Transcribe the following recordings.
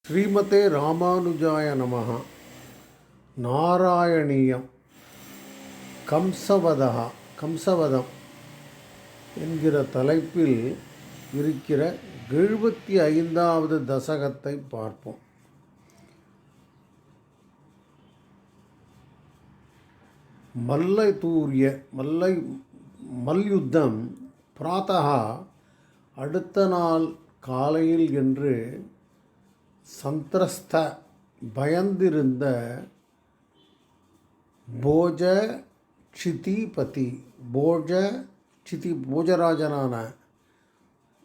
ஸ்ரீமதே ராமானுஜாய நமஹ. நாராயணியம் கம்சவதம் என்கிற தலைப்பில் இருக்கிற 75வது தசகத்தை பார்ப்போம். மல்யுத்தம் பிராத்தகா அடுத்த நாள் காலையில் என்று சந்திரஸ்த பயந்திருந்த போஜராஜனான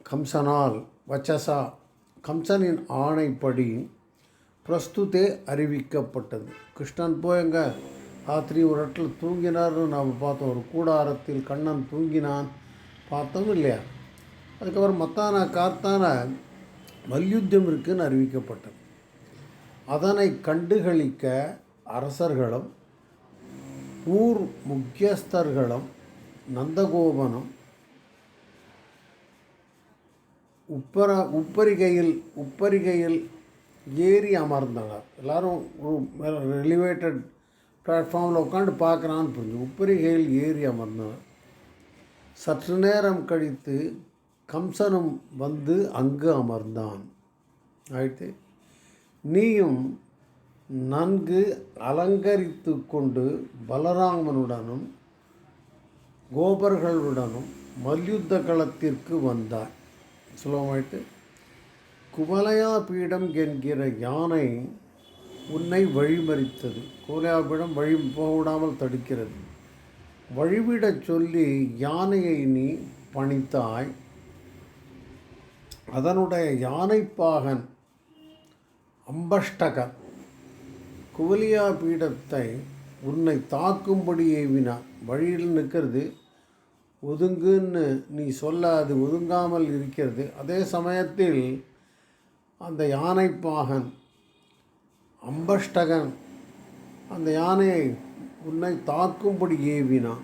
கம்சனால் வச்சசா கம்சனின் ஆணைப்படி பிரஸ்துதே அறிவிக்கப்பட்டது. கிருஷ்ணன் போய் அங்கே ராத்திரி ஒரு இடத்துல தூங்கினார்னு நாம் பார்த்தோம். ஒரு கூடாரத்தில் கண்ணன் தூங்கினான் பார்த்தோம் இல்லையா? அதுக்கப்புறம் மத்தான கார்த்தான மல்யுத்தம் இருக்குன்னு அறிவிக்கப்பட்டது. அதனை கண்டுகளிக்க அரசர்களும் ஊர் முக்கியஸ்தர்களும் நந்தகோபனும் உப்பரிகையில் ஏறி அமர்ந்தனர். எல்லோரும் ஒரு எலிவேட்டட் பிளாட்ஃபார்மில் உட்காந்து பார்க்குறான்னு புரிஞ்சு உப்பரிகையில் ஏறி அமர்ந்தனர். சற்று நேரம் கழித்து கம்சனும் வந்து அங்கு அமர்ந்தான். ஆயிட்டு நீயும் நன்கு அலங்கரித்து கொண்டு பலராமனுடனும் கோபர்களுடனும் மல்யுத்த களத்திற்கு வந்தாய். சுலபமாயிட்டு குவலயா பீடம் என்கிற யானை உன்னை வழிமறித்தது. குவலயா பீடம் வழி போடாமல் தடுக்கிறது. வழிவிடச் சொல்லி யானையை நீ பணித்தாய். அதனுடைய யானைப்பாகன் அம்பஷ்டகர் குவலியா பீடத்தை உன்னை தாக்கும்படி ஏவினான். வழியில் நிற்கிறது, ஒதுங்குன்னு நீ சொல்ல அது ஒதுங்காமல் இருக்கிறது. அதே சமயத்தில் அந்த யானைப்பாகன் அம்பஷ்டகன் அந்த யானையை உன்னை தாக்கும்படி ஏவினான்.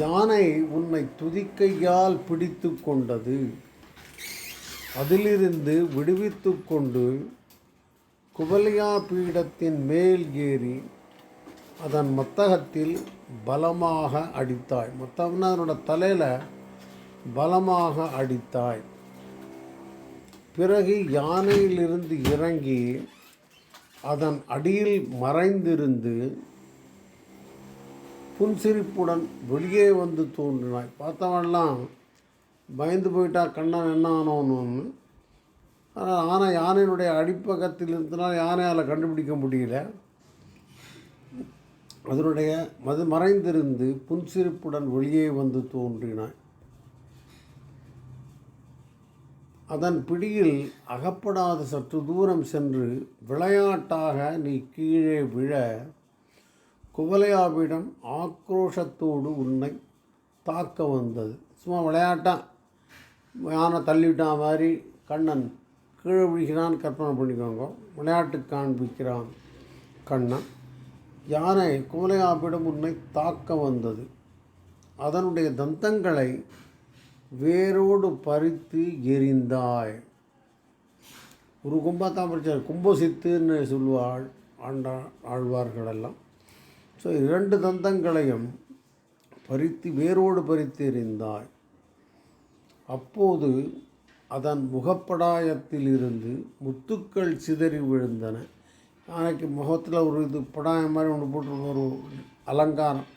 யானை உன்னை துதிக்கையால் பிடித்து கொண்டது. அதிலிருந்து விடுவித்து கொண்டு குவலியா பீடத்தின் மேல் ஏறி அதன் மத்தகத்தில் பலமாக அடித்தாய். மத்தகம்னா அதனோட தலையில் பலமாக அடித்தாய். பிறகு யானையிலிருந்து இறங்கி அதன் அடியில் மறைந்திருந்து புன்சிரிப்புடன் வெளியே வந்து தோன்றினாய். பார்த்தவன்லாம் பயந்து போயிட்டா கண்ணன் என்ன ஆனோன்னு. ஆனால் யானையினுடைய அடிப்பக்கத்தில் இருந்தனால் யானையால் கண்டுபிடிக்க முடியல. அதனுடைய மறைந்திருந்து புன்சிரிப்புடன் வெளியே வந்து தோன்றினாய். அதன் பிடியில் அகப்படாத சற்று தூரம் சென்று விளையாட்டாக நீ கீழே விழ குவலயாவிடம் ஆக்ரோஷத்தோடு உன்னை தாக்க வந்தது. சும்மா விளையாட்டான் யானை தள்ளிவிட்டான் மாதிரி கண்ணன் கீழே விழுகிறான் கற்பனை பண்ணிக்கோங்க. விளையாட்டு காண்பிக்கிறான் கண்ணன். யானை குவலயாவிடம் உன்னை தாக்க வந்தது. அதனுடைய தந்தங்களை வேரோடு பறித்து எரிந்தாய். ஒரு கும்பத்தான் பறிச்சார். கும்பசித்துன்னு சொல்லுவாள் ஆழ்வார்களெல்லாம். ஸோ 2 தந்தங்களையும் வேரோடு பறித்து எறிந்தாய். அப்போது அதன் முகப்படாயத்தில் இருந்து முத்துக்கள் சிதறி விழுந்தன. யானைக்கு முகத்தில் ஒரு படாயம் மாதிரி ஒன்று போட்டு ஒரு அலங்காரம்,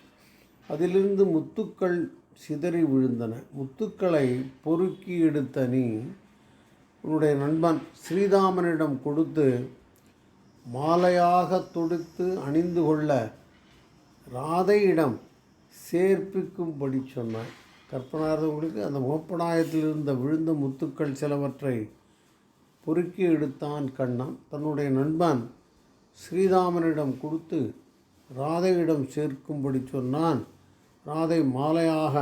அதிலிருந்து முத்துக்கள் சிதறி விழுந்தன. முத்துக்களை பொறுக்கி எடுத்த நீ உன்னுடைய நண்பன் ஸ்ரீராமனிடம் கொடுத்து மாலையாக தொடுத்து அணிந்து கொள்ள ராதையிடம் சேர்ப்பிக்கும்படி சொன்னாய். கற்பனார்ந்தவங்களுக்கு அந்த முகப்படாயத்தில் இருந்த விழுந்த முத்துக்கள் சிலவற்றை பொறுக்கி எடுத்தான் கண்ணன். தன்னுடைய நண்பன் ஸ்ரீராமனிடம் கொடுத்து ராதையிடம் சேர்க்கும்படி சொன்னான். ராதை மாலையாக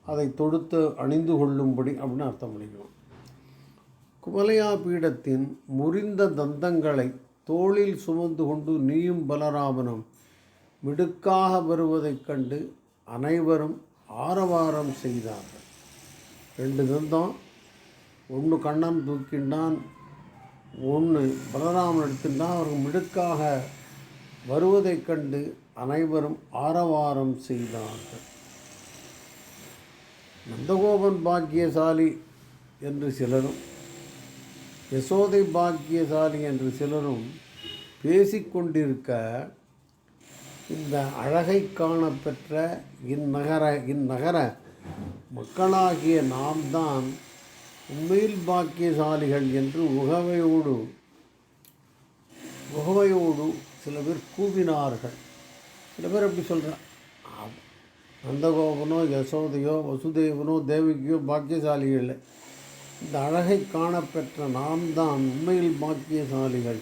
அதை தொடுத்து அணிந்து கொள்ளும்படி அப்படின்னு அர்த்தம் பண்ணிக்கணும். குவலயா பீடத்தின் முறிந்த தந்தங்களை தோளில் சுமந்து கொண்டு நீயும் பலராமனும் மிடுக்காக வருவதைக் கண்டு அனைவரும் ஆரவாரம் செய்தார்கள். 2 தந்தம், ஒன்று கண்ணன் தூக்கிண்டான், ஒன்று பலராமன் எடுத்துன்னா அவர்கள் மிடுக்காக வருவதைக் கண்டு அனைவரும் ஆரவாரம் செய்தார்கள். நந்தகோபன் பாக்கியசாலி என்று சிலரும், யசோதை பாக்கியசாலி என்று சிலரும் பேசிக்கொண்டிருக்க, இந்த அழகை காணப்பெற்ற இந்நகர மக்களாகிய நாம் தான் உண்மையில் பாக்கியசாலிகள் என்று உகவையோடு சில பேர் கூவினார்கள். சில பேர் அப்படி சொல்கிறார், நந்தகோபனோ யசோதையோ வசுதேவனோ தேவகியோ பாக்கியசாலிகள், இந்த அழகை காணப்பெற்ற நாம் தான் உண்மையில் பாக்கியசாலிகள்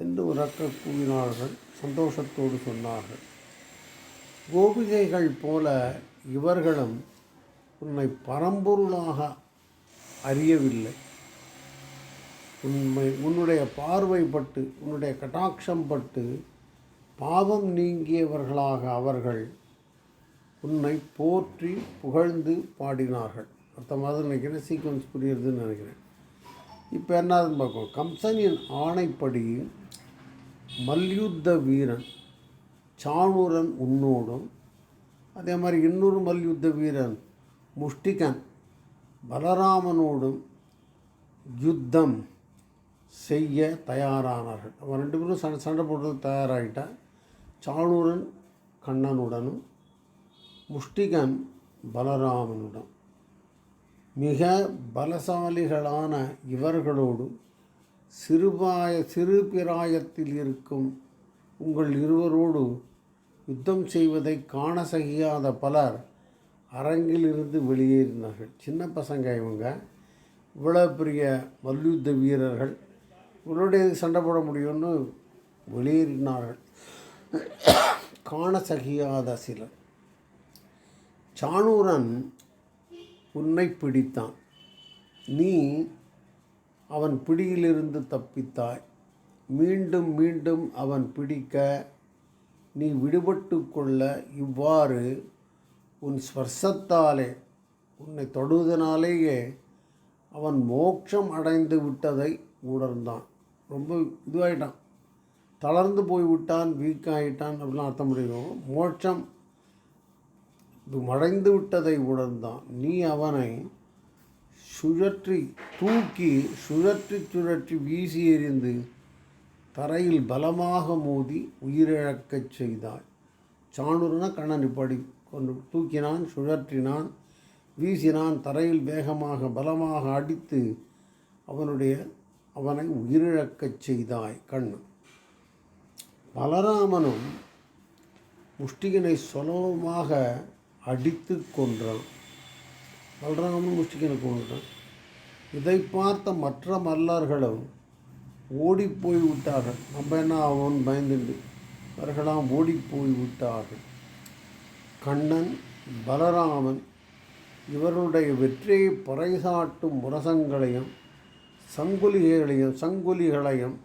என்று உரக்க கூவினார்கள், சந்தோஷத்தோடு சொன்னார்கள். கோபிகைகள் போல இவர்களும் உன்னை பரம்பொருளாக அறியவில்லை. உன்னுடைய பார்வைப்பட்டு உன்னுடைய கட்டாட்சம் பட்டு பாவம் நீங்கியவர்களாக அவர்கள் உன்னை போற்றி புகழ்ந்து பாடினார்கள். அர்த்தமாக நினைக்கிறேன், சீக்வன்ஸ் புரியுறதுன்னு நினைக்கிறேன். இப்போ என்னதுன்னு பார்ப்போம். கம்சனின் ஆணைப்படி மல்யுத்த வீரன் சாணூரன் உன்னோடும், அதே மாதிரி இன்னொரு மல்யுத்த வீரன் முஷ்டிகன் பலராமனோடும் யுத்தம் செய்ய தயாரானார்கள். அவன் ரெண்டு பேரும் சண்டை போடுறதுக்கு தயாராகிட்டான். சாணூரன் கண்ணனுடனும் முஷ்டிகன் பலராமனுடன். மிக பலசாலிகளான இவர்களோடு சிறு பிராயத்தில் இருக்கும் உங்கள் இருவரோடு யுத்தம் செய்வதை காண சகியாத பலர் அரங்கிலிருந்து வெளியேறினார்கள். சின்ன பசங்க இவங்க, இவ்வளோ பெரிய மல்யுத்த வீரர்கள், இவருடைய சண்டை போட முடியும்னு வெளியேறினார்கள். காண சகியாத சிலர். சாணூரன் உன்னை பிடித்தான், நீ அவன் பிடியிலிருந்து தப்பித்தாய். மீண்டும் மீண்டும் அவன் பிடிக்க நீ விடுபட்டு கொள்ள இவ்வாறு உன் ஸ்பர்சத்தாலே உன்னை தொடுவதனாலேயே அவன் மோட்சம் அடைந்து விட்டதை உணர்ந்தான். ரொம்ப இதுவாகிட்டான், தளர்ந்து போய்விட்டான், வீக்காகிட்டான் அப்படிலாம் அர்த்தம் முடியும். மோட்சம் அடைந்து விட்டதை உணர்ந்தான். நீ அவனை தூக்கி சுழற்றி வீசி எறிந்து தரையில் பலமாக மோதி உயிரிழக்கச் செய்தாய். சாணூரன கண்ணன் இப்படி கொண்டு தூக்கினான், சுழற்றினான், வீசினான், தரையில் வேகமாக பலமாக அடித்து அவனை உயிரிழக்கச் செய்தாய் கண்ணன். பலராமனும் முஷ்டிகனை சுலபமாக அடித்து கொன்றான். பலராமன் முஷ்டிகனை கொன்றான். இதை பார்த்த மற்ற மல்லர்களும் ஓடிப்போய் விட்டார்கள். நம்ம என்ன அவன் பயந்துண்டு அவர்களாம் ஓடிப்போய் விட்டார்கள். கண்ணன் பலராமன் இவருடைய வெற்றியை பறைசாட்டும் முரசங்களையும் சங்குலிகளையும்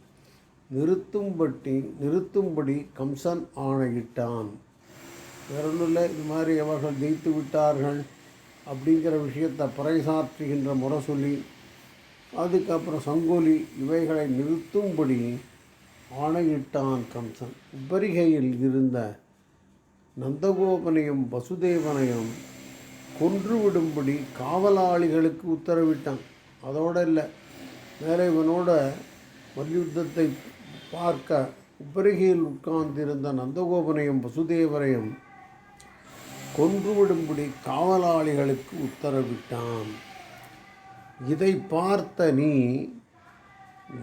நிறுத்தும்படி கம்சன் ஆணையிட்டான். வேறொன்றில் இது மாதிரி அவர்கள் ஜெயித்து விட்டார்கள் அப்படிங்கிற விஷயத்தை பறைசாற்றுகின்ற முரசொலி, அதுக்கப்புறம் சங்கொலி, இவைகளை நிறுத்தும்படி ஆணையிட்டான் கம்சன். உப்பரிகையில் இருந்த நந்தகோபனையும் வசுதேவனையும் கொன்றுவிடும்படி காவலாளிகளுக்கு உத்தரவிட்டான். அதோடு இல்லை, மேலே இவனோட மல்யுத்தத்தை பார்க்க உப்பரிகையில் உட்கார்ந்திருந்த நந்தகோபனையும் வசுதேவரையும் கொன்றுவிடும்படி காவலாளிகளுக்கு உத்தரவிட்டான். இதை பார்த்த நீ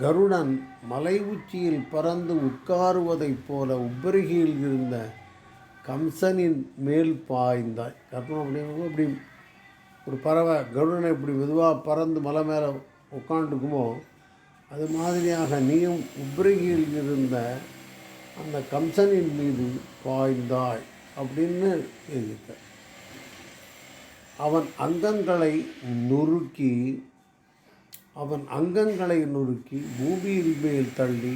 கருடன் மலை உச்சியில் பறந்து உட்காருவதைப் போல உப்பரிகையில் இருந்த கம்சனின் மேல் பாய்ந்தாய். கற்பனை அப்படிங்கிறது இப்படி ஒரு பறவை கருடனை இப்படி மெதுவாக பறந்து மலை மேலே உட்காந்துக்குமோ அது மாதிரியாக நீயும் உப்பரிகையில் இருந்த அந்த கம்சனின் மீது பாய்ந்தாய் அப்படின்னு எழுதிக்க. அவன் அங்கங்களை நொறுக்கி பூமியின் மேல் தள்ளி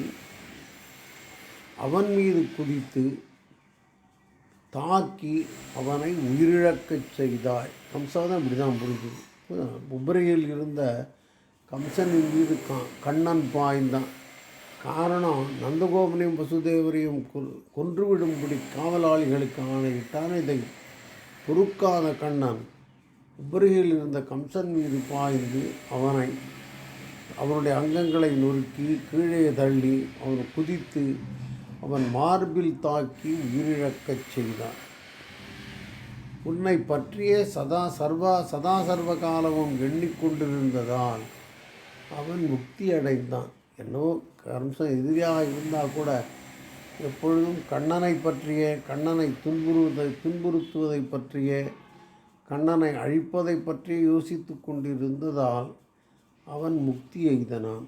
அவன் மீது குதித்து தாக்கி அவனை உயிரிழக்கச் செய்தாய். கம்சாதான் இப்படி தான் புரிஞ்சுது. உபரியில் இருந்த கம்சனின் மீது கண்ணன் பாய்ந்தான். காரணம், நந்தகோபனையும் வசுதேவரையும் கொன்றுவிடும்படி காவலாளிகளுக்கு ஆணையிட்டான். இதை பொறுக்காத கண்ணன் உபரியில் இருந்த கம்சன் மீது பாய்ந்து அவனுடைய அங்கங்களை நொறுக்கி கீழே தள்ளி அவன் குதித்து அவன் மார்பில் தாக்கி உயிரிழக்கச் செய்தான். உன்னை பற்றியே சதா சர்வ காலமும் எண்ணிக்கொண்டிருந்ததால் அவன் முக்தி அடைந்தான். என்னவோ கம்சன் எதிரியாக இருந்தால் கூட எப்பொழுதும் கண்ணனை பற்றிய, கண்ணனை துன்புறுத்துவதை பற்றிய, கண்ணனை அழிப்பதை பற்றி யோசித்து கொண்டிருந்ததால் அவன் முக்தி எய்தனான்.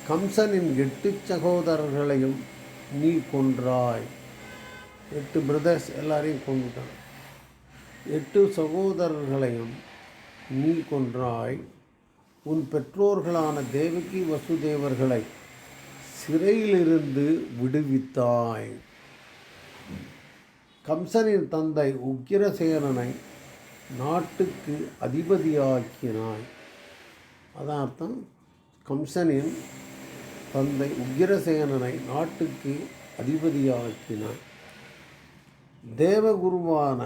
கம்சனின் 8 சகோதரர்களையும் நீ கொன்றாய். 8 பிரதர்ஸ் எல்லாரையும் கொண்டுட்டான். 8 சகோதரர்களையும் நீ கொன்றாய். உன் பெற்றோர்களான தேவகி வசுதேவர்களை சிறையிலிருந்து விடுவித்தாய். கம்சனின் தந்தை உக்கிரசேனனை நாட்டுக்கு அதிபதியாக்கினாய். அதான் அர்த்தம். கம்சனின் தந்தை உக்கிரசேனனை நாட்டுக்கு அதிபதியாக்கினாய். தேவகுருவான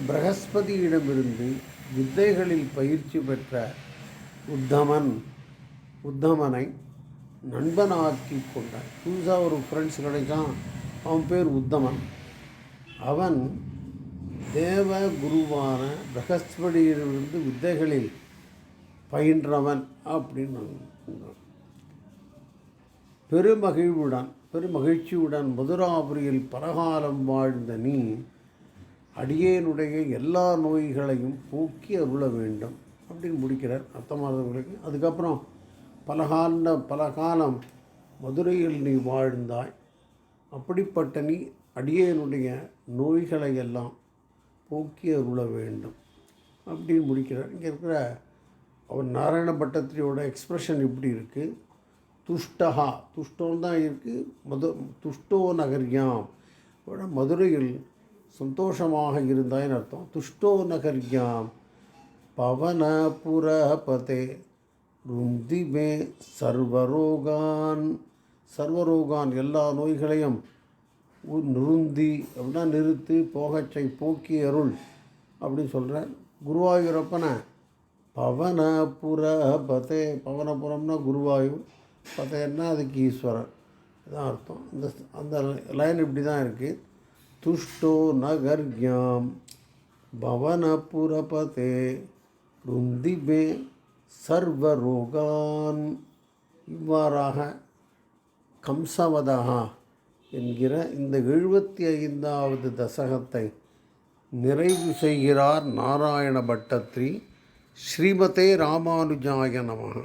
பிரகஸ்பதியிடமிருந்து வித்தைகளில் பயிற்சி பெற்ற உத்தமனை நண்பனாக்கி கொண்டான். புதுசாக ஒரு ஃப்ரெண்ட்ஸ் கிடைச்சான், அவன் பேர் உத்தமன். அவன் தேவ குருவான பிரகஸ்பதியிலிருந்து வித்தைகளில் பயின்றவன் அப்படின்னு பெருமகிழ்ச்சியுடன் மதுராபுரியில் பலகாலம் வாழ்ந்த நீ அடியேனுடைய எல்லா நோய்களையும் போக்கி அருள வேண்டும் அப்படின்னு முடிக்கிறார் அர்த்தமானவர்களுக்கு. அதுக்கப்புறம் பல காலம் மதுரையில் நீ வாழ்ந்தாய். அப்படிப்பட்ட நீ அடியேனுடைய நோய்களை எல்லாம் போக்கி அருள வேண்டும் அப்படின்னு முடிக்கிறார். இங்கே இருக்கிற அவர் நாராயண பட்டத்திரியோட எக்ஸ்ப்ரெஷன் இப்படி இருக்குது. துஷ்டஹா, துஷ்டம் தான் இருக்குது. துஷ்டோ நகர்யாம், மதுரையில் சந்தோஷமாக இருந்தாயின்னு அர்த்தம். துஷ்டோ நகர்யாம் பவனபுரபதே ருந்திமே சர்வரோகான் எல்லா நோய்களையும் நிருந்தி அப்படின்னா நிறுத்து, போக்கி அருள் அப்படின்னு சொல்கிறார். குருவாயூரப்பனை பவனபுரபதே, பவனபுரம்னா குருவாயூர், பதேன்னா அதுக்கு ஈஸ்வரன், இதான் அர்த்தம். அந்த லைன் இப்படி தான் இருக்குது. துஷ்டோ நகர்யாம் பவனபுரபதே ருந்திபே சர்வரோகான். இவ்வாறாக கம்சவதா என்கிற இந்த 75வது தசகத்தை நிறைவு செய்கிறார் நாராயண பட்டத்திரி. ஸ்ரீமதே ராமானுஜாய நமः.